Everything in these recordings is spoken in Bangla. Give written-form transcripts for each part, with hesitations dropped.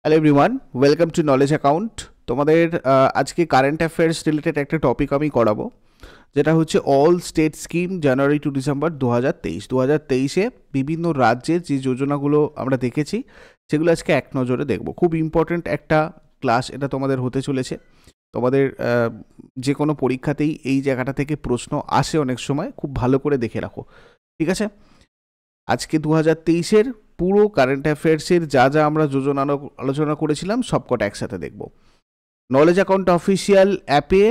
Hello everyone, welcome to knowledge account. তোমাদের আজকে কারেন্ট অ্যাফেয়ার্স রিলেটেড একটা টপিক আমি করাবো, যেটা হচ্ছে all state scheme January to December 2023 বিভিন্ন রাজ্যের যে যোজনাগুলো আমরা দেখেছি সেগুলো আজকে এক নজরে দেখব। খুব ইম্পর্ট্যান্ট একটা ক্লাস এটা তোমাদের হতে চলেছে। তোমাদের যে কোনো পরীক্ষাতেই এই জায়গাটা থেকে প্রশ্ন আসে অনেক সময়, খুব ভালো করে দেখে রাখো, ঠিক আছে? আজকে 2023 পুরো কারেন্ট অ্যাফেয়ার্সের যা যা আমরা যোজনা আলোচনা করেছিলাম সবকটা একসাথে দেখব। নলেজ অ্যাকাউন্ট অফিসিয়াল অ্যাপে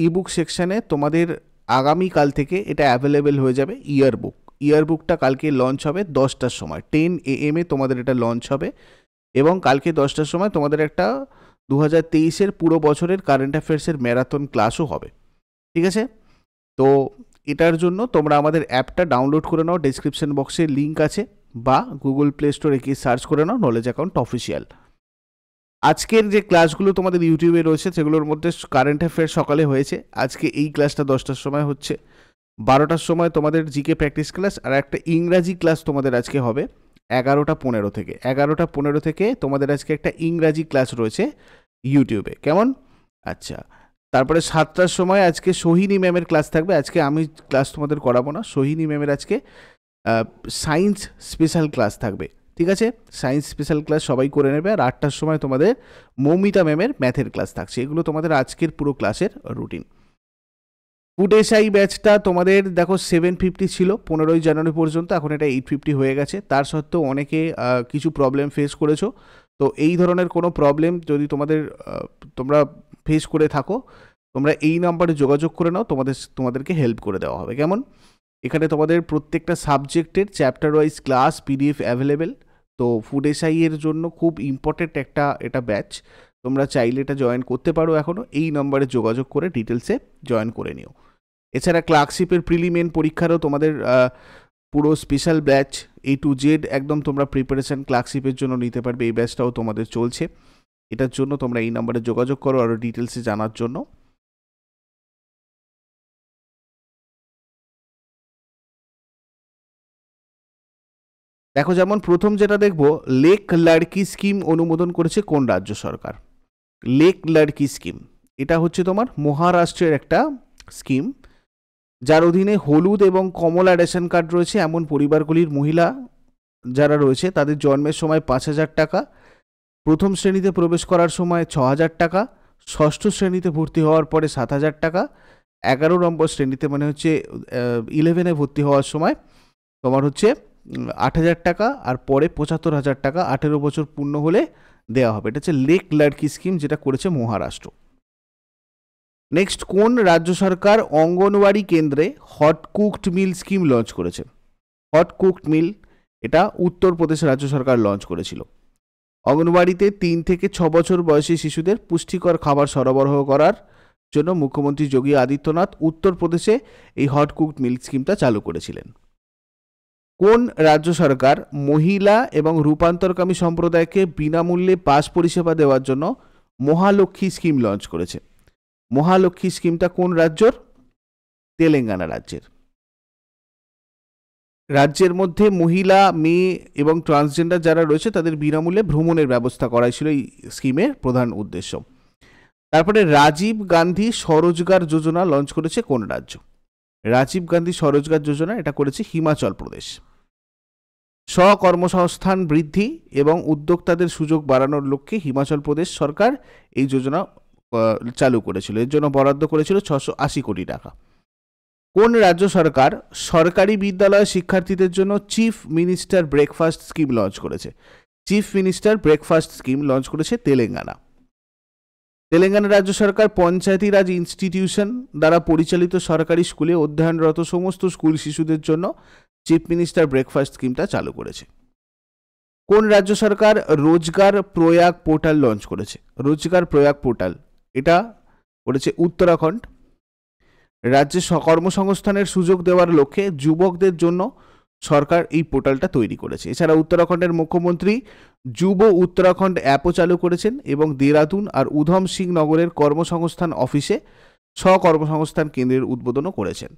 ইবুক সেকশানে তোমাদের আগামীকাল থেকে এটা অ্যাভেলেবেল হয়ে যাবে। ইয়ারবুকটা কালকে লঞ্চ হবে 10টার সময়, 10 AM তোমাদের এটা লঞ্চ হবে, এবং কালকে 10টার সময় তোমাদের একটা 2023 পুরো বছরের কারেন্ট অ্যাফেয়ার্সের ম্যারাথন ক্লাসও হবে, ঠিক আছে? তো এটার জন্য তোমরা আমাদের অ্যাপটা ডাউনলোড করে নাও, ডেসক্রিপশন বক্সে লিঙ্ক আছে, বা গুগল প্লে স্টোরে গিয়ে সার্চ করে নাও নলেজ অ্যাকাউন্ট অফিসিয়াল। আজকের যে ক্লাসগুলো তোমাদের ইউটিউবে রয়েছে সেগুলোর মধ্যে কারেন্ট অ্যাফেয়ার সকালে হয়েছে, আজকে এই ক্লাসটা 10টার সময় হচ্ছে। 12টার সময় তোমাদের জিকে প্র্যাকটিস ক্লাস, আর একটা ইংরাজি ক্লাস তোমাদের আজকে হবে 11টা 15 থেকে। 11টা 15 থেকে তোমাদের আজকে একটা ইংরাজি ক্লাস রয়েছে ইউটিউবে, কেমন? আচ্ছা, তারপরে 7টার সময় আজকে সোহিনী ম্যামের ক্লাস থাকবে। আজকে আমি ক্লাস তোমাদের করাবো না, সোহিনী ম্যামের আজকে সায়েন্স স্পেশাল ক্লাস থাকবে, ঠিক আছে? সায়েন্স স্পেশাল ক্লাস সবাই করে নেবে। আর 8টার সময় তোমাদের মৌমিতা ম্যামের ম্যাথের ক্লাস থাকছে। এগুলো তোমাদের আজকের পুরো ক্লাসের রুটিন। ফুড এসআই ব্যাচটা তোমাদের দেখো 750 ছিল 15ই জানুয়ারি পর্যন্ত, এখন এটা 850 হয়ে গেছে। তার সত্ত্বেও অনেকে কিছু প্রবলেম ফেস করেছো, তো এই ধরনের কোনো প্রবলেম যদি তোমরা ফেস করে থাকো, তোমরা এই নাম্বারে যোগাযোগ করে নাও, তোমাদেরকে হেল্প করে দেওয়া হবে, কেমন? এখানে তোমাদের প্রত্যেকটা সাবজেক্টের chapter wise class PDF available. তো ফুড এসআই এর জন্য খুব ইম্পর্টেন্ট এটা ব্যাচ, তোমরা চাইলে এটা জয়েন করতে পারো এখনও, এই নম্বরে যোগাযোগ করে ডিটেলসে জয়েন করে নিও। এছাড়া ক্লার্কশিপের প্রিলিমেন পরীক্ষারও তোমাদের পুরো special batch A to Z একদম তোমরা প্রিপারেশন ক্লার্কশিপের জন্য নিতে পারবে, এই ব্যাচটাও তোমাদের চলছে। এটার জন্য তোমরা এই নাম্বারে যোগাযোগ করো আরও ডিটেলসে জানার জন্য। দেখো, যেমন প্রথম যেটা দেখবো, লেক লাড়কি স্কিম অনুমোদন করেছে কোন রাজ্য সরকার? লেক লাড়কি স্কিম এটা হচ্ছে তোমার মহারাষ্ট্রের একটা স্কিম, যার অধীনে হলুদ এবং কমলা রেশন কার্ড রয়েছে এমন পরিবারগুলির মহিলা যারা রয়েছে তাদের জন্মের সময় 5,000 টাকা, প্রথম শ্রেণীতে প্রবেশ করার সময় 6,000 টাকা, ষষ্ঠ শ্রেণীতে ভর্তি হওয়ার পরে 7,000 টাকা, 11 নম্বর শ্রেণীতে মানে হচ্ছে 11-এ ভর্তি হওয়ার সময় তোমার হচ্ছে 8,000 টাকা, আর পরে 75,000 টাকা 18 বছর পূর্ণ হলে দেওয়া হবে। এটা হচ্ছে লেক লাড়কি স্কিম, যেটা করেছে মহারাষ্ট্র। নেক্সট, কোন রাজ্য সরকার অঙ্গনওয়াড়ি কেন্দ্রে hot cooked meal scheme launch করেছে? হট কুকড মিল এটা উত্তরপ্রদেশ রাজ্য সরকার লঞ্চ করেছিল। অঙ্গনওয়াড়িতে 3 থেকে 6 বছর বয়সী শিশুদের পুষ্টিকর খাবার সরবরাহ করার জন্য মুখ্যমন্ত্রী যোগী আদিত্যনাথ উত্তরপ্রদেশে এই হট কুকড মিল স্কিমটা চালু করেছিলেন। কোন রাজ্য সরকার মহিলা এবং রূপান্তরকামী সম্প্রদায়কে বিনামূল্যে বাস পরিষেবা দেওয়ার জন্য মহালক্ষ্মী স্কিম লঞ্চ করেছে? মহালক্ষ্মী স্কিমটা কোন রাজ্যের? তেলেঙ্গানা রাজ্যের। রাজ্যের মধ্যে মহিলা, মেয়ে এবং ট্রান্সজেন্ডার যারা রয়েছে তাদের বিনামূল্যে ভ্রমণের ব্যবস্থা করাই ছিল এই স্কিমের প্রধান উদ্দেশ্য। তারপরে রাজীব গান্ধী স্বরোজগার যোজনা লঞ্চ করেছে কোন রাজ্য? রাজীব গান্ধী স্বরোজগার যোজনা এটা করেছে হিমাচল প্রদেশ। স্বকর্মসংস্থান বৃদ্ধি এবং উদ্যোক্তাদের সুযোগ বাড়ানোর লক্ষ্যে হিমাচল প্রদেশ সরকার এই যোজনা চালু করেছিল, এর জন্য বরাদ্দ করেছিল 680 কোটি টাকা। কোন রাজ্য সরকার সরকারি বিদ্যালয় শিক্ষার্থীদের জন্য chief minister breakfast scheme launch করেছে? Chief minister breakfast scheme launch করেছে তেলেঙ্গানা। তেলেঙ্গানা রাজ্য সরকার পঞ্চায়েতি রাজ ইনস্টিটিউশন দ্বারা পরিচালিত সরকারি স্কুলে অধ্যয়নরত সমস্ত স্কুল শিশুদের জন্য চিফ মিনিস্টার ব্রেকফাস্ট স্কিমটা চালু করেছে। কোন রাজ্য সরকার রোজগার প্রয়াগ পোর্টাল লঞ্চ করেছে? রোজগার প্রয়াগ পোর্টাল এটা করেছে উত্তরাখণ্ড। রাজ্যে কর্মসংস্থানের সুযোগ দেওয়ার লক্ষ্যে যুবকদের জন্য সরকার এই পোর্টালটা তৈরি করেছে। এছাড়া উত্তরাখণ্ডের মুখ্যমন্ত্রী যুব উত্তরাখণ্ড অ্যাপও চালু করেছেন এবং দেরাদুন আর উধম সিং নগরের কর্মসংস্থান অফিসে স্বকর্মসংস্থান কেন্দ্রের উদ্বোধনও করেছেন।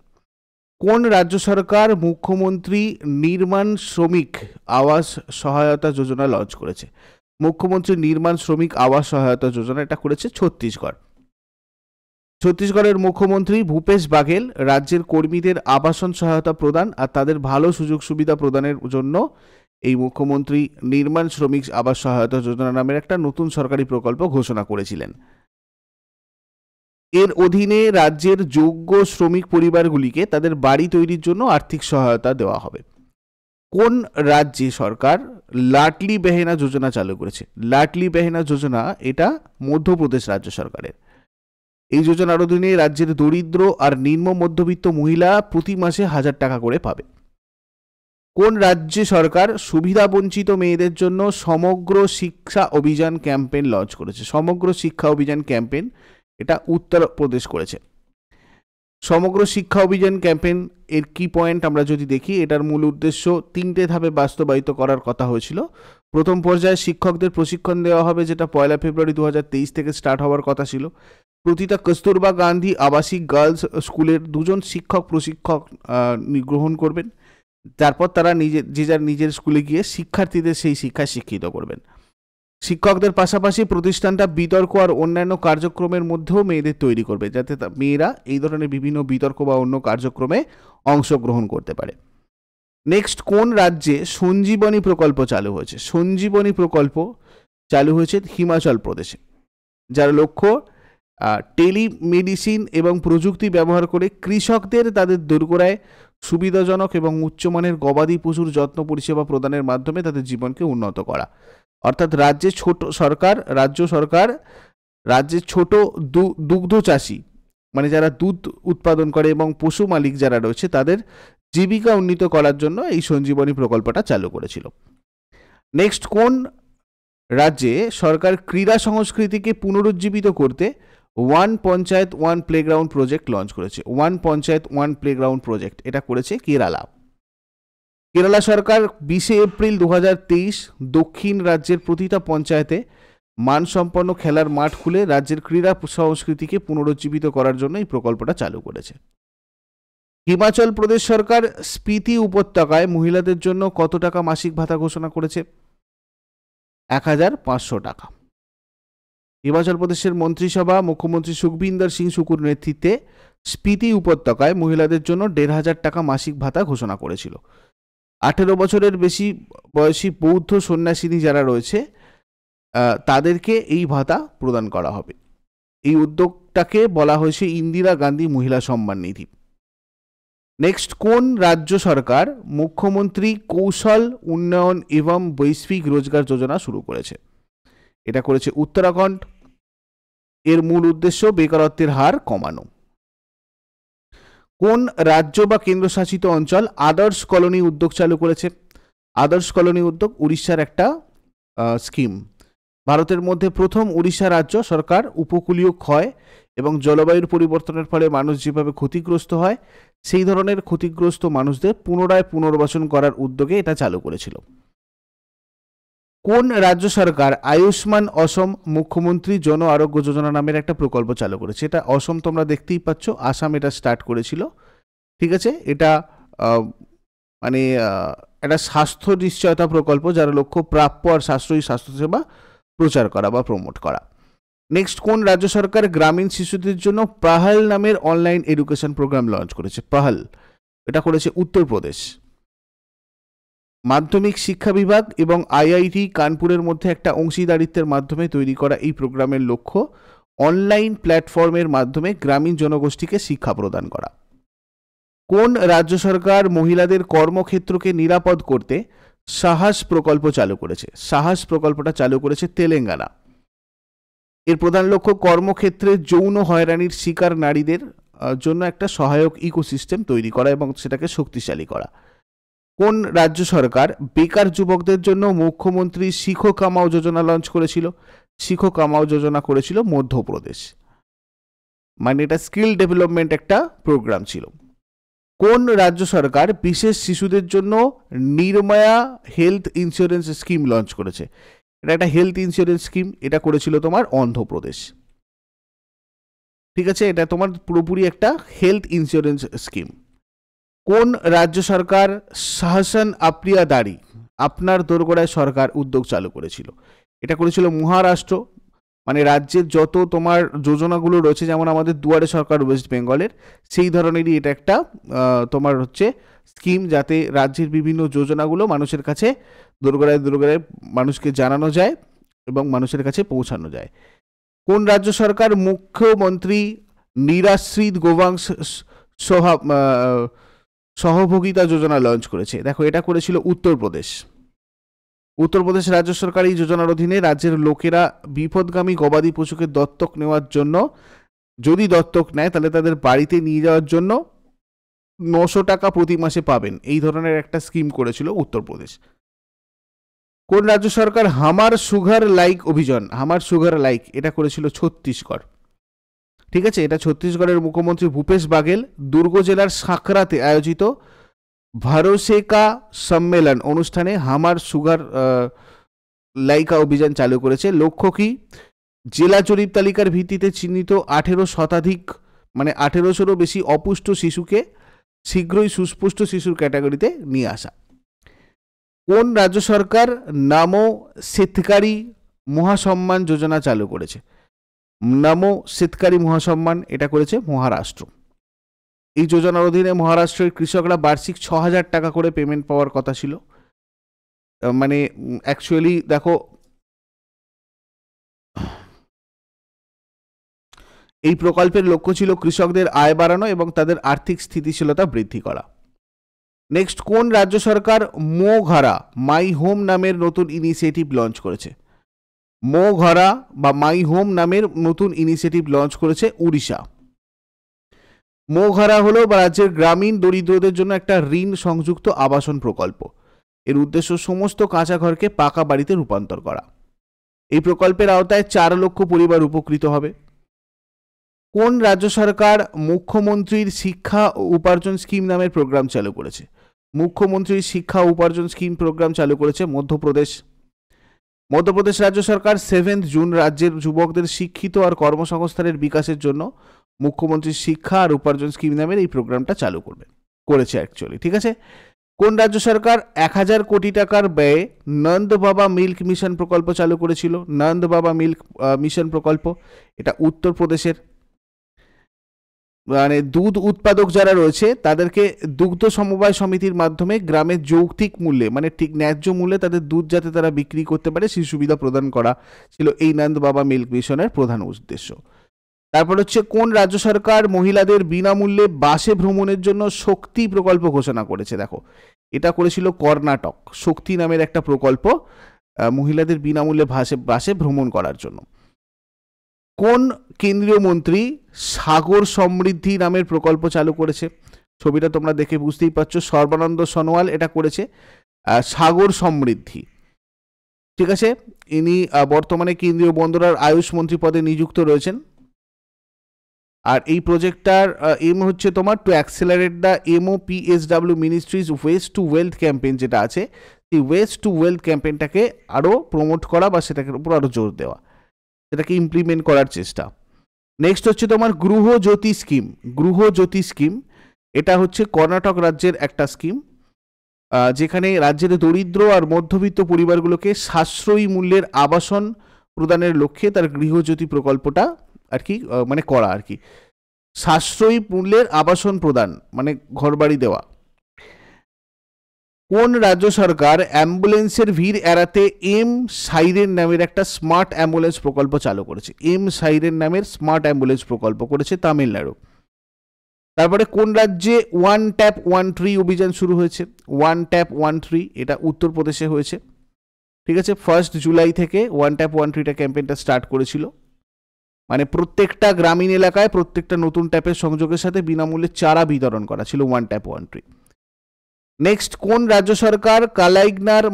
কোন রাজ্য সরকার মুখ্যমন্ত্রী নির্মাণ শ্রমিক আবাস সহায়তা যোজনা লঞ্চ করেছে? মুখ্যমন্ত্রী নির্মাণ শ্রমিক আবাস সহায়তা যোজনা, এটা করেছে ছত্তিশগড়। ছত্তিশগড়ের মুখ্যমন্ত্রী ভূপেশ বাঘেল রাজ্যের কর্মীদের আবাসন সহায়তা প্রদান আর তাদের ভালো সুযোগ সুবিধা প্রদানের জন্য এই মুখ্যমন্ত্রী নির্মাণ শ্রমিক আবাস সহায়তা যোজনা নামের একটা নতুন সরকারি প্রকল্প ঘোষণা করেছিলেন। এর অধীনে রাজ্যের যোগ্য শ্রমিক পরিবারগুলিকে তাদের বাড়ি তৈরির জন্য আর্থিক সহায়তা দেওয়া হবে। কোন রাজ্যে সরকার লাডলি বেহেনা যোজনা চালু করেছে? লাডলি বেহেনা যোজনা এটা মধ্যপ্রদেশ রাজ্য সরকারের। এই যোজনার অধীনে রাজ্যের দরিদ্র আর নিম্ন মধ্যবিত্ত মহিলা প্রতি মাসে 1000 টাকা করে পাবে। কোন রাজ্যে সরকার সুবিধা বঞ্চিত মেয়েদের জন্য সমগ্র শিক্ষা অভিযান ক্যাম্পেইন লঞ্চ করেছে? সমগ্র শিক্ষা অভিযান ক্যাম্পেইন এটা উত্তরপ্রদেশ করেছে। সমগ্র শিক্ষা অভিযান ক্যাম্পেইন এর কি পয়েন্ট আমরা যদি দেখি, এটার মূল উদ্দেশ্য 3টে ধাপে বাস্তবায়িত করার কথা হয়েছিল। প্রথম পর্যায়ে শিক্ষকদের প্রশিক্ষণ দেওয়া হবে, যেটা 1 ফেব্রুয়ারি 2023 থেকে স্টার্ট হওয়ার কথা ছিল। প্রতিটা কস্তুরবা গান্ধী আবাসিক গার্লস স্কুলের 2 জন শিক্ষক প্রশিক্ষক গ্রহণ করবেন। তারপর তারা নিজের স্কুলে গিয়ে শিক্ষার্থীদের সেই শিক্ষায় শিক্ষিত করবেন। শিক্ষকদের পাশাপাশি প্রতিষ্ঠানটা বিতর্ক আর অন্যান্য কার্যক্রমের মধ্যেও মেয়েদের তৈরি করবে, যাতে মেয়েরা এই ধরনের বিভিন্ন বিতর্ক বা অন্য কার্যক্রমে অংশগ্রহণ করতে পারে। নেক্সট, কোন রাজ্যে সঞ্জীবনী প্রকল্প চালু হয়েছে? সঞ্জীবনী প্রকল্প চালু হয়েছে হিমাচল প্রদেশে, যার লক্ষ্য টেলিমেডিসিন এবং প্রযুক্তি ব্যবহার করে কৃষকদের তাদের দোরগোড়ায় সুবিধাজনক এবং উচ্চমানের গবাদি পশুর যত্ন পরিষেবা প্রদানের মাধ্যমে তাদের জীবনকে উন্নত করা। অর্থাৎ রাজ্যের রাজ্য সরকার রাজ্যের ছোট দুগ্ধ চাষী, মানে যারা দুধ উৎপাদন করে এবং পশু মালিক যারা রয়েছে, তাদের জীবিকা উন্নীত করার জন্য এই সঞ্জীবনী প্রকল্পটা চালু করেছিল। নেক্সট, কোন রাজ্যে সরকার ক্রীড়া সংস্কৃতিকে পুনরুজ্জীবিত করতে one panchayat one playground project launch করেছে? One panchayat one playground project এটা করেছে কেরালা। কেরালা সরকার 20 এপ্রিল 2023 দক্ষিণ রাজ্যের প্রতিটা পঞ্চায়েতে মানসম্পন্ন খেলার মাঠ খুলে রাজ্যের ক্রীড়া সংস্কৃতিকে পুনরুজ্জীবিত করার জন্য এই প্রকল্পটা চালু করেছে। হিমাচল প্রদেশ সরকার স্পিতি উপত্যকায় মহিলাদের জন্য কত টাকা মাসিক ভাতা ঘোষণা করেছে? 1500 টাকা। হিমাচল প্রদেশের মন্ত্রিসভা মুখ্যমন্ত্রী সুখবিন্দর সিং সুকুর নেতৃত্বে স্পিতি উপত্যকায় মহিলাদের জন্য 1500 টাকা মাসিক ভাতা ঘোষণা করেছিল। 18 বছরের বেশি বয়সী বৌদ্ধ সন্ন্যাসিনী যারা রয়েছে তাদেরকে এই ভাতা প্রদান করা হবে। এই উদ্যোগটাকে বলা হয়েছে ইন্দিরা গান্ধী মহিলা সম্মান নিধি। নেক্সট, কোন রাজ্য সরকার মুখ্যমন্ত্রী কৌশল উন্নয়ন এবং বৈশ্বিক রোজগার যোজনা শুরু করেছে? এটা করেছে উত্তরাখণ্ড। এর মূল উদ্দেশ্য বেকারত্বের হার কমানো। কোন রাজ্য বা কেন্দ্রশাসিত অঞ্চল আদর্শ কলোনি উদ্যোগ চালু করেছে? আদর্শ কলোনি উদ্যোগ উড়িষ্যার একটা স্কিম। ভারতের মধ্যে প্রথম উড়িষ্যা রাজ্য সরকার উপকূলীয় ক্ষয় এবং জলবায়ুর পরিবর্তনের ফলে মানুষ যেভাবে ক্ষতিগ্রস্ত হয়, সেই ধরনের ক্ষতিগ্রস্ত মানুষদের পুনরায় পুনর্বাসন করার উদ্যোগে এটা চালু করেছিল। কোন রাজ্য সরকার আয়ুষ্মান অসম মুখ্যমন্ত্রী জন আরোগ্য যোজনা নামের একটা প্রকল্প চালু করেছে? এটা অসম তোমরা দেখতেই পাচ্ছ, আসাম এটা স্টার্ট করেছিল। ঠিক আছে, এটা মানে একটা স্বাস্থ্য নিশ্চয়তা প্রকল্প, যার লক্ষ্য প্রাপ্য আর সাশ্রয়ী স্বাস্থ্যসেবা প্রচার করা বা প্রমোট করা। নেক্সট, কোন রাজ্য সরকার গ্রামীণ শিশুদের জন্য পাহাল নামের অনলাইন এডুকেশন প্রোগ্রাম লঞ্চ করেছে? পাহাল এটা করেছে উত্তরপ্রদেশ। মাধ্যমিক শিক্ষা বিভাগ এবং আইআইটি কানপুরের মধ্যে একটা অংশীদারিত্বের মাধ্যমে তৈরি করা এই প্রোগ্রামের লক্ষ্য অনলাইন প্ল্যাটফর্মের মাধ্যমে গ্রামীণ জনগোষ্ঠীকে শিক্ষা প্রদান করা। কোন রাজ্য সরকার মহিলাদের কর্মক্ষেত্রকে নিরাপদ করতে সাহস প্রকল্প চালু করেছে? সাহস প্রকল্পটা চালু করেছে তেলেঙ্গানা। এর প্রধান লক্ষ্য কর্মক্ষেত্রে যৌন হয়রানির শিকার নারীদের জন্য একটা সহায়ক ইকোসিস্টেম তৈরি করা এবং সেটাকে শক্তিশালী করা। কোন রাজ্য সরকার বেকার যুবকদের জন্য মুখ্যমন্ত্রী শিখো কামাও যোজনা লঞ্চ করেছিল? শিখো কামাও যোজনা করেছিল মধ্যপ্রদেশ। মানে এটা স্কিল ডেভেলপমেন্ট একটা প্রোগ্রাম ছিল। কোন রাজ্য সরকার বিশেষ শিশুদের জন্য নির্ময়া হেলথ ইন্স্যুরেন্স স্কিম লঞ্চ করেছে? এটা একটা হেলথ ইন্স্যুরেন্স স্কিম, এটা করেছিল তোমার অন্ধ্রপ্রদেশ। ঠিক আছে, এটা তোমার পুরোপুরি একটা হেলথ ইন্স্যুরেন্স স্কিম। কোন রাজ্য সরকার শাসন আপ্রিয়া দাড়ি আপনার দোরগোড়ায় সরকার উদ্যোগ চালু করেছিল? এটা করেছিল মহারাষ্ট্র। মানে রাজ্যের যত তোমার যোজনাগুলো রয়েছে, যেমন আমাদের দুয়ারে সরকার ওয়েস্ট বেঙ্গলের, সেই ধরনেরই এটা একটা তোমার হচ্ছে স্কিম, যাতে রাজ্যের বিভিন্ন যোজনাগুলো মানুষের কাছে দোরগোড়ায় দোরগোড়ায় মানুষকে জানানো যায় এবং মানুষের কাছে পৌঁছানো যায়। কোন রাজ্য সরকার মুখ্যমন্ত্রী নিরাশ্রিত গোবাংশ সহভোগিতা যোজনা লঞ্চ করেছে? দেখো, এটা করেছিল উত্তরপ্রদেশ। উত্তরপ্রদেশ রাজ্য সরকার এই যোজনার অধীনে রাজ্যের লোকেরা বিপদগামী গবাদি পশুকে দত্তক নেওয়ার জন্য, যদি দত্তক নেয় তাহলে তাদের বাড়িতে নিয়ে যাওয়ার জন্য 900 টাকা প্রতি মাসে পাবেন, এই ধরনের একটা স্কিম করেছিল উত্তরপ্রদেশ। কোন রাজ্য সরকার হামার সুগার লাইক অভিযান, হামার সুগার লাইক, এটা করেছিল ছত্তিশগড়। ঠিক আছে, এটা ছত্তিশগড়ের মুখ্যমন্ত্রী ভূপেশ বাঘেল দুর্গ জেলার সাঁকরাতে আয়োজিত ভরসেকা সম্মেলন অনুষ্ঠানে হামার সুগার লাইকা অভিযান চালু করেছে। লক্ষ্য কি? জেলা জরিপ তালিকার ভিত্তিতে চিহ্নিত 18 শতাধিক মানে 1800-রও বেশি অপুষ্ট শিশুকে শীঘ্রই সুস্পুষ্ট শিশুর ক্যাটাগরিতে নিয়ে আসা। কোন রাজ্য সরকার নামো শীতকারী মহাসম্মান যোজনা চালু করেছে? নামো শীতকারী মহাসম্মান, এটা করেছে মহারাষ্ট্র। এই যোজনার অধীনে মহারাষ্ট্রের কৃষকরা বার্ষিক 6000 টাকা করে পেমেন্ট পাওয়ার কথা ছিল। মানে অ্যাকচুয়ালি দেখো, এই প্রকল্পের লক্ষ্য ছিল কৃষকদের আয় বাড়ানো এবং তাদের আর্থিক স্থিতিশীলতা বৃদ্ধি করা। নেক্সট, কোন রাজ্য সরকার মো ঘরা মাই হোম নামের নতুন ইনিশিয়েটিভ লঞ্চ করেছে? মো ঘরা বা মাই হোম নামের নতুন ইনিশিয়েটিভ লঞ্চ করেছে উড়িষ্যা। মো ঘরা হলো রাজ্যের গ্রামীণ দরিদ্রদের জন্য একটা ঋণ সংযুক্ত আবাসন প্রকল্প। এর উদ্দেশ্য সমস্ত কাঁচা ঘরকে পাকা বাড়িতে রূপান্তর করা। এই প্রকল্পের আওতায় 4 লক্ষ পরিবার উপকৃত হবে। কোন রাজ্য সরকার মুখ্যমন্ত্রীর শিক্ষা উপার্জন স্কিম নামের প্রোগ্রাম চালু করেছে? মুখ্যমন্ত্রীর শিক্ষা উপার্জন স্কিম প্রোগ্রাম চালু করেছে মধ্যপ্রদেশ। মধ্যপ্রদেশ রাজ্য সরকার 7 জুন রাজ্যের যুবকদের শিক্ষিত আর কর্মসংস্থানের বিকাশের জন্য মুখ্যমন্ত্রীর শিক্ষা আর উপার্জন স্কিম নামের এই প্রোগ্রামটা চালু করেছে অ্যাকচুয়ালি। ঠিক আছে, কোন রাজ্য সরকার 1000 কোটি টাকার ব্যয়ে নন্দ বাবা মিল্ক মিশন প্রকল্প চালু করেছিল? নন্দ বাবা মিল্ক মিশন প্রকল্প, এটা উত্তরপ্রদেশের। মানে দুধ উৎপাদক যারা রয়েছে তাদেরকে দুগ্ধ সমবায় সমিতির মাধ্যমে গ্রামের যৌক্তিক মূল্যে, মানে ঠিক ন্যায্য মূল্যে তাদের দুধ যাতে তারা বিক্রি করতে পারে সেই সুবিধা প্রদান করা ছিল এই নন্দ বাবা মিল্ক মিশনের প্রধান উদ্দেশ্য। তারপর হচ্ছে, কোন রাজ্য সরকার মহিলাদের বিনামূল্যে বাসে ভ্রমণের জন্য শক্তি প্রকল্প ঘোষণা করেছে? দেখো, এটা করেছিল কর্ণাটক। শক্তি নামের একটা প্রকল্প মহিলাদের বিনামূল্যে বাসে ভ্রমণ করার জন্য। কোন কেন্দ্রীয় মন্ত্রী সাগর সমৃদ্ধি নামের প্রকল্প চালু করেছে? ছবিটা তোমরা দেখে বুঝতেই পারছো, সর্বানন্দ সোনোয়াল এটা করেছে সাগর সমৃদ্ধি। ঠিক আছে, ইনি বর্তমানে কেন্দ্রীয় বন্দর আর আয়ুষ মন্ত্রী পদে নিযুক্ত রয়েছেন। আর এই প্রজেক্টটার এম হচ্ছে তোমার to accelerate the MOPSW ministry's waste to wealth campaign যেটা আছে, এই ওয়েস্ট টু ওয়েলথ ক্যাম্পেইনটাকে আরও প্রমোট করা বা সেটাকে উপর আরও জোর দেওয়া, সেটাকে ইমপ্লিমেন্ট করার চেষ্টা। নেক্সট হচ্ছে তোমার গৃহজ্যোতি স্কিম। গৃহজ্যোতি স্কিম এটা হচ্ছে কর্ণাটক রাজ্যের একটা স্কিম, যেখানে রাজ্যের দরিদ্র আর মধ্যবিত্ত পরিবারগুলোকে সাশ্রয়ী মূল্যের আবাসন প্রদানের লক্ষ্যে তার গৃহজ্যোতি প্রকল্পটা আর কি মানে করা আর কি, সাশ্রয়ী মূল্যের আবাসন প্রদান মানে ঘরবাড়ি দেওয়া। কোন রাজ্য সরকার অ্যাম্বুলেন্সের ভিড় এড়াতে এম সাইরেন নামের একটা স্মার্ট অ্যাম্বুলেন্স প্রকল্প চালু করেছে? এম সাইরেন নামের স্মার্ট অ্যাম্বুলেন্স প্রকল্প করেছে তামিলনাড়ু। তারপরে কোন রাজ্যে ওয়ান ট্যাপ ওয়ান ট্রি অভিযান শুরু হয়েছে? ওয়ান ট্যাপ ওয়ান ট্রি এটা উত্তরপ্রদেশে হয়েছে। ঠিক আছে, 1 জুলাই থেকে ওয়ান ট্যাপ ওয়ান ট্রিটা ক্যাম্পেইনটা স্টার্ট করেছিল। মানে প্রত্যেকটা গ্রামীণ এলাকায় প্রত্যেকটা নতুন ট্যাপের সংযোগের সাথে বিনামূল্যে চারা বিতরণ করা ছিল one tap one tree. Next, কোন রাজ্য সরকার কালাইগনার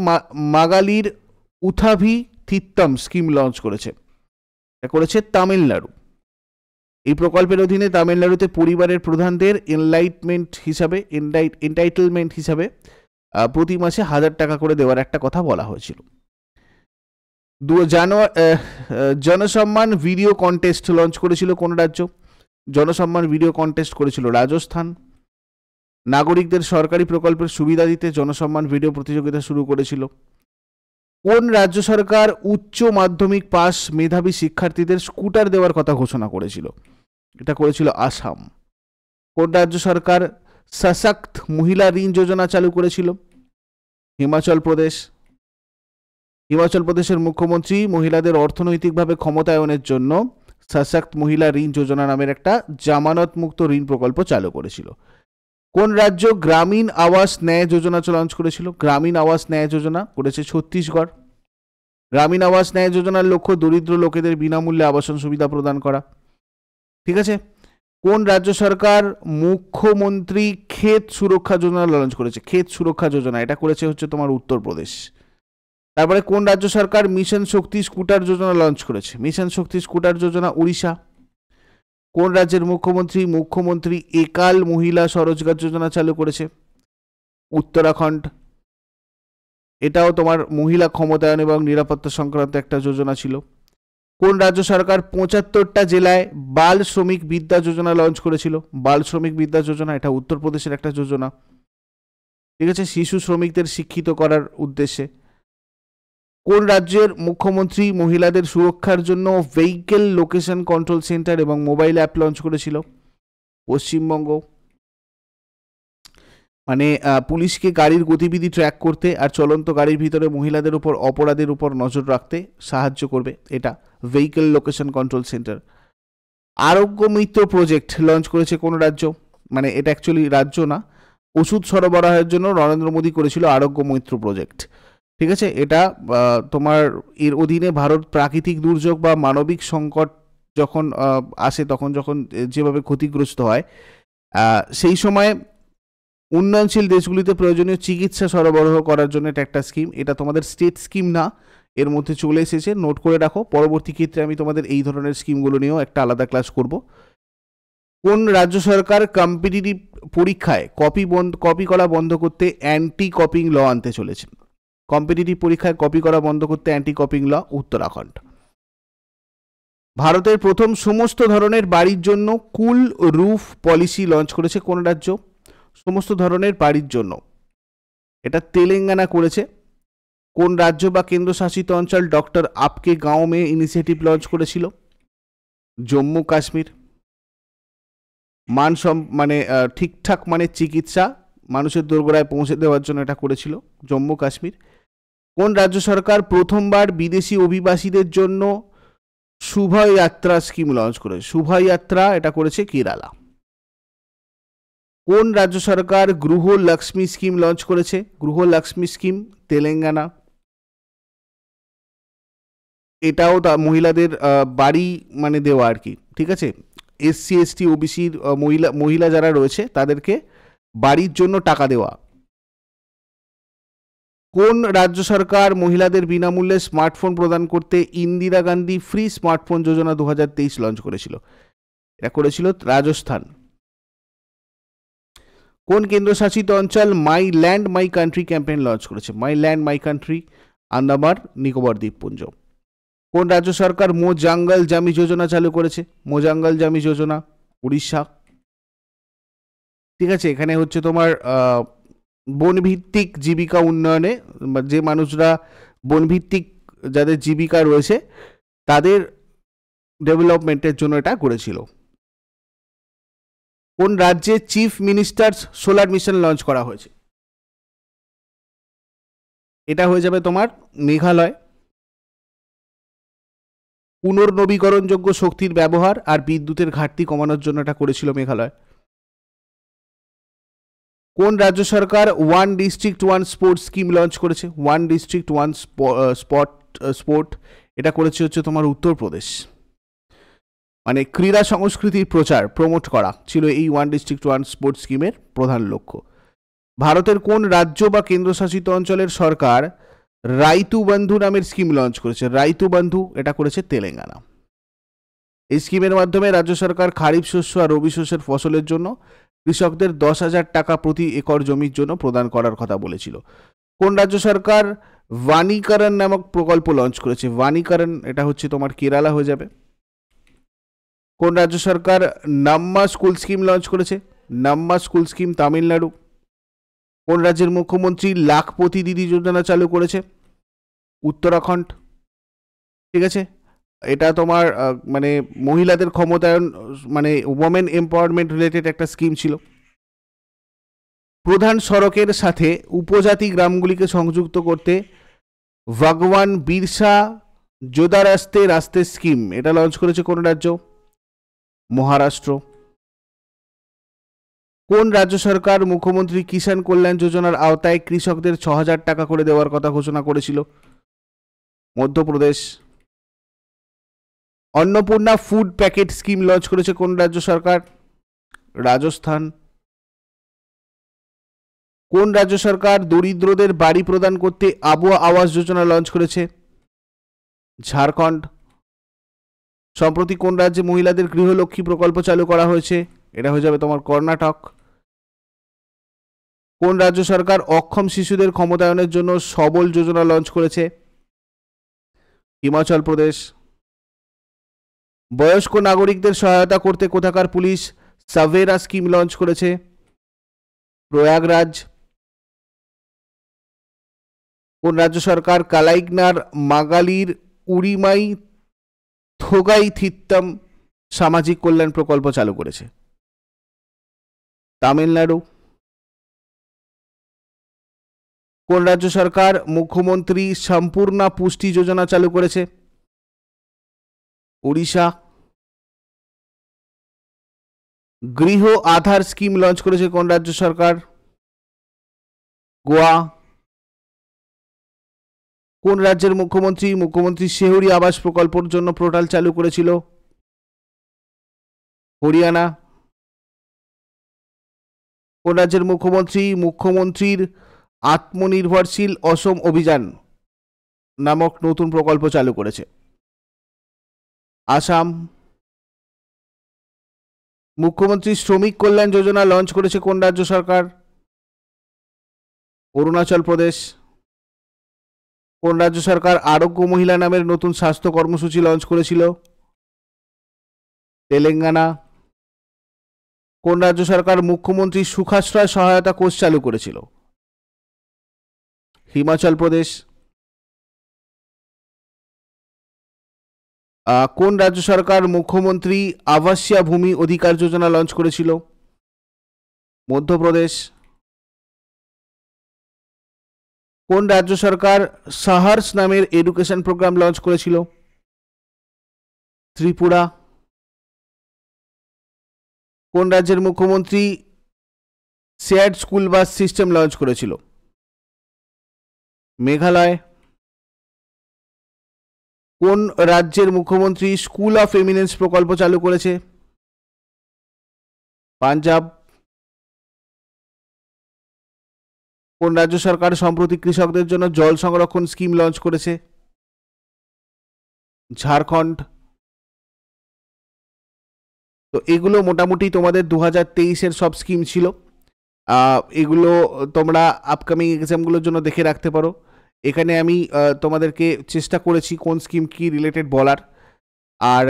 মাগালির উথাভি থিত্তম স্কিম লঞ্চ করেছে? এটা করেছে তামিলনাড়ু। এই প্রকল্পের অধীনে তামিলনাড়ুতে পরিবারের প্রধানদের এন্টাইটেলমেন্ট হিসাবে প্রতি মাসে 1000 টাকা করে দেওয়ার একটা কথা বলা হয়েছিল। জনসম্মান ভিডিও কন্টেস্ট লঞ্চ করেছিল কোন রাজ্য? জনসম্মান ভিডিও কন্টেস্ট করেছিল রাজস্থান। নাগরিকদের সরকারি প্রকল্পের সুবিধা দিতে জনসম্মান ভিডিও প্রতিযোগিতা শুরু করেছিল কোন রাজ্য সরকার উচ্চ মাধ্যমিক পাস মেধাবী শিক্ষার্থীদের স্কুটার দেওয়ার কথা ঘোষণা করেছিল? এটা করেছিল আসাম। কোন রাজ্য সরকার সশক্ত মহিলা ঋণ যোজনা চালু করেছিল? হিমাচল প্রদেশ। হিমাচল প্রদেশের মুখ্যমন্ত্রী মহিলাদের অর্থনৈতিকভাবে ক্ষমতায়নের জন্য সশক্ত মহিলা ঋণ যোজনা নামের একটা জামানত মুক্ত ঋণ প্রকল্প চালু করেছিল। কোন রাজ্য গ্রামীণ আবাস ন্যায় যোজনা লঞ্চ করেছিল? গ্রামীণ আবাস ন্যায় যোজনা করেছে ছত্তিশগড়। গ্রামীণ আবাস ন্যায় যোজনার লক্ষ্য দরিদ্র লোকেদের বিনামূল্যে আবাসন সুবিধা প্রদান করা। ঠিক আছে। কোন রাজ্য সরকার মুখ্যমন্ত্রী ক্ষেত সুরক্ষা যোজনা লঞ্চ করেছে? ক্ষেত সুরক্ষা যোজনা এটা করেছে হচ্ছে তোমার উত্তরপ্রদেশ। তারপরে কোন রাজ্য সরকার মিশন শক্তি স্কুটার যোজনা লঞ্চ করেছে? মিশন শক্তি স্কুটার যোজনা উড়িষ্যা। কোন রাজ্যের মুখ্যমন্ত্রী একাল মহিলা স্বরোজগার যোজনা চালু করেছে? উত্তরাখণ্ড। এটাও তোমার মহিলা ক্ষমতায়ন এবং নিরাপত্তা সংক্রান্ত একটা যোজনা ছিল। কোন রাজ্য সরকার 75টা জেলায় বাল শ্রমিক বিদ্যা যোজনা লঞ্চ করেছিল? বাল শ্রমিক বিদ্যা যোজনা এটা উত্তরপ্রদেশের একটা যোজনা। ঠিক আছে, শিশু শ্রমিকদের শিক্ষিত করার উদ্দেশ্যে। কোন রাজ্যের মুখ্যমন্ত্রী মহিলাদের সুরক্ষার জন্য ভেহিকেল লোকেশন কন্ট্রোল সেন্টার এবং মোবাইল অ্যাপ লঞ্চ করেছিল? পশ্চিমবঙ্গ। মানে পুলিশকে গাড়ির গতিবিধি ট্র্যাক করতে আর চলন্ত গাড়ির ভিতরে মহিলাদের উপর অপরাধের উপর নজর রাখতে সাহায্য করবে এটা ভেহিকেল লোকেশন কন্ট্রোল সেন্টার। আরোগ্য মিত্র প্রজেক্ট লঞ্চ করেছে কোন রাজ্য? মানে এটা অ্যাকচুয়ালি রাজ্য না, ওষুধ সরবরাহের জন্য নরেন্দ্র মোদী করেছিল আরোগ্য মিত্র প্রজেক্ট। ঠিক আছে, এটা তোমার এর অধীনে ভারত প্রাকৃতিক দুর্যোগ বা মানবিক সংকট যখন আসে, তখন যখন যেভাবে ক্ষতিগ্রস্ত হয় সেই সময় উন্নয়নশীল দেশগুলিতে প্রয়োজনীয় চিকিৎসা সরবরাহ করার জন্য এটা একটা স্কিম। এটা তোমাদের স্টেট স্কিম না, এর মধ্যে চলে এসেছে, নোট করে রাখো। পরবর্তী ক্ষেত্রে আমি তোমাদের এই ধরনের স্কিমগুলো নিয়েও একটা আলাদা ক্লাস করব। কোন রাজ্য সরকার কম্পিটিটিভ পরীক্ষায় কপি করা বন্ধ করতে অ্যান্টি কপিং ল আনতে চলেছে? কম্পিটিটিভ পরীক্ষায় কপি করা বন্ধ করতে অ্যান্টি কপিং ল উত্তরাখণ্ড। ভারতের প্রথম সমস্ত ধরনের বাড়ির জন্য কুল রুফ পলিসি লঞ্চ করেছে কোন রাজ্য? সমস্ত ধরনের বাড়ির জন্য এটা তেলেঙ্গানা করেছে। কোন রাজ্য বা কেন্দ্রশাসিত অঞ্চল ডক্টর আপকে গাঁও মে ইনিশিয়েটিভ লঞ্চ করেছিল? জম্মু কাশ্মীর। মানে ঠিকঠাক মানে চিকিৎসা মানুষের দোরগোড়ায় পৌঁছে দেওয়ার জন্য এটা করেছিল জম্মু কাশ্মীর। কোন রাজ্য সরকার প্রথমবার বিদেশি অভিবাসীদের জন্য শুভযাত্রা স্কিম লঞ্চ করেছে? শুভযাত্রা এটা করেছে কেরালা। কোন রাজ্য সরকার গৃহলক্ষ্মী স্কিম লঞ্চ করেছে? গৃহলক্ষ্মী স্কিম তেলেঙ্গানা। এটাও মহিলাদের বাড়ি মানে দেওয়া আর কি। ঠিক আছে, এসসি এসটি ওবিসির মহিলা যারা রয়েছে তাদেরকে বাড়ির জন্য টাকা দেওয়া। কোন রাজ্য সরকার মহিলাদের বিনামূল্যে স্মার্টফোন প্রদান করতে Indira Gandhi free smartphone Yojana 2023 launch করেছিল? এটা করেছিল রাজস্থান। কোন কেন্দ্রশাসিত অঞ্চল my land my country campaign launch করেছে? My land my country Andaman Nicobar দ্বীপপুঞ্জ। কোন রাজ্য সরকার মো জঙ্গল জামি যোজনা চালু করেছে? মো জঙ্গল জামি যোজনা উড়িষ্যা। ঠিক আছে, এখানে হচ্ছে তোমার বনভিত্তিক জীবিকা উন্নয়নে যে মানুষরা বনভিত্তিক যাদের জীবিকা রয়েছে তাদের ডেভেলপমেন্টের জন্য এটা করেছিল। কোন রাজ্যে chief ministers solar mission launch করা হয়েছে? এটা হয়ে যাবে তোমার মেঘালয়। পুনর্নবীকরণযোগ্য শক্তির ব্যবহার আর বিদ্যুতের ঘাটতি কমানোর জন্য এটা করেছিল মেঘালয়। কোন রাজ্য সরকার one district one sports scheme launch করেছে? ওয়ান ডিস্ট্রিক্ট ওয়ান স্পোর্ট এটা করেছে হচ্ছে তোমার উত্তরপ্রদেশ। মানে ক্রীড়া সংস্কৃতির প্রমোট করা ছিল এই ওয়ান ডিস্ট্রিক্ট ওয়ান স্পোর্টস স্কিমের প্রধান লক্ষ্য। ভারতের কোন রাজ্য বা কেন্দ্রশাসিত অঞ্চলের সরকার রাইতু বন্ধু নামের স্কিম লঞ্চ করেছে? রাইতু বন্ধু এটা করেছে তেলেঙ্গানা। এই স্কিমের মাধ্যমে রাজ্য সরকার খারিফ শস্য আর রবি শস্যের ফসলের জন্য কৃষকদের 10,000 টাকা প্রতি একর জমির জন্য প্রদান করার কথা বলেছিল। কোন রাজ্য সরকার বাণীকরণ নামক প্রকল্প লঞ্চ করেছে? বাণীকরণ এটা হচ্ছে তোমার কেরালা হয়ে যাবে। কোন রাজ্য সরকার নাম্মা স্কুল স্কিম লঞ্চ করেছে? নাম্মা স্কুল স্কিম তামিলনাড়ু। কোন রাজ্যের মুখ্যমন্ত্রী লাখপতি দিদি যোজনা চালু করেছে? উত্তরাখণ্ড, ঠিক আছে। এটা তোমার মানে মহিলাদের ক্ষমতায়ন, মানে ওমেন এম্পাওয়ারমেন্ট রিলেটেড একটা স্কিম ছিল। প্রধান সড়কের সাথে উপজাতি গ্রামগুলিকে সংযুক্ত করতে ভগবান বিরসা যোদা রাস্তে স্কিম, এটা লঞ্চ করেছে কোন রাজ্য? মহারাষ্ট্র। কোন রাজ্য সরকার মুখ্যমন্ত্রী কিষাণ কল্যাণ যোজনার আওতায় কৃষকদের 6,000 টাকা করে দেওয়ার কথা ঘোষণা করেছিল? Madhya Pradesh. Annapurna food packet scheme launch করেছে কোন রাজ্য সরকার? রাজস্থান। কোন রাজ্য সরকার দরিদ্রদের বাড়ি প্রদান করতে আবু আবাস যোজনা লঞ্চ করেছে? ঝাড়খণ্ড। সম্প্রতি কোন রাজ্যে মহিলাদের গৃহলক্ষ্মী প্রকল্প চালু করা হয়েছে? এটা হয়ে যাবে তোমার কর্ণাটক। কোন রাজ্য সরকার অক্ষম শিশুদের ক্ষমতায়নের জন্য সবল যোজনা লঞ্চ করেছে? হিমাচল প্রদেশ। বয়স্ক নাগরিকদের সহায়তা করতে কোথাকার পুলিশ সাভেরা স্কিম লঞ্চ করেছে? প্রয়াগরাজ। কোন রাজ্য সরকার কালাইগনার মাগালির উড়িমাই থোগাই থিত্তম সামাজিক কল্যাণ প্রকল্প চালু করেছে? তামিলনাড়ু। কোন রাজ্য সরকার মুখ্যমন্ত্রী সম্পূর্ণা পুষ্টি যোজনা চালু করেছে? উড়িষ্যা। গৃহ আধার স্কিম লঞ্চ করেছে কোন রাজ্য সরকার? গোয়া। কোন রাজ্যের মুখ্যমন্ত্রী শেহরি আবাস প্রকল্পের জন্য পোর্টাল চালু করেছিল? হরিয়ানা। কোন রাজ্যের মুখ্যমন্ত্রীর আত্মনির্ভরশীল অসম অভিযান নামক নতুন প্রকল্প চালু করেছে? আসাম। মুখ্যমন্ত্রী শ্রমিক কল্যাণ যোজনা লঞ্চ করেছে কোন রাজ্য সরকার? অরুণাচল প্রদেশ। কোন রাজ্য সরকার আরোগ্য মহিলা নামের নতুন স্বাস্থ্য কর্মসূচি লঞ্চ করেছিল? তেলেঙ্গানা। কোন রাজ্য সরকার মুখ্যমন্ত্রী সুখাশ্রয় সহায়তা কোষ চালু করেছিল? হিমাচল প্রদেশ। কোন রাজ্য সরকার মুখ্যমন্ত্রী আবাসিয়া ভূমি অধিকার যোজনা লঞ্চ করেছিল? মধ্যপ্রদেশ। কোন রাজ্য সরকার সাহার্স নামের এডুকেশন প্রোগ্রাম লঞ্চ করেছিল? ত্রিপুরা। কোন রাজ্যের মুখ্যমন্ত্রী shared school bus system launch করেছিল? মেঘালয়। কোন রাজ্যের মুখ্যমন্ত্রী স্কুল অফ এমিনেন্স প্রকল্প চালু করেছে? পাঞ্জাব। কোন রাজ্য সরকার সম্প্রতি কৃষকদের জন্য জল সংরক্ষণ স্কিম লঞ্চ করেছে? ঝাড়খণ্ড। তো এগুলো মোটামুটি তোমাদের 2023-এর সব স্কিম ছিল। এগুলো তোমরা আপকামিং এক্সামগুলোর জন্য দেখে রাখতে পারো। এখানে আমি তোমাদেরকে চেষ্টা করেছি কোন স্কিম কি রিলেটেড বলার। আর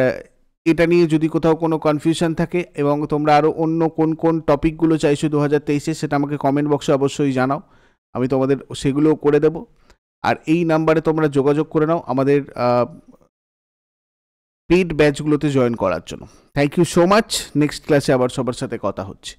এটা নিয়ে যদি কোথাও কোনো কনফিউশন থাকে এবং তোমরা আরও অন্য কোন কোন টপিকগুলো চাইছো 2023-এ, সেটা আমাকে কমেন্ট বক্সে অবশ্যই জানাও, আমি তোমাদের সেগুলোও করে দেব। আর এই নাম্বারে তোমরা যোগাযোগ করে নাও আমাদের পেইড ব্যাচগুলোতে জয়েন করার জন্য। Thank you so much. Next ক্লাসে আবার সবার সাথে কথা হচ্ছে।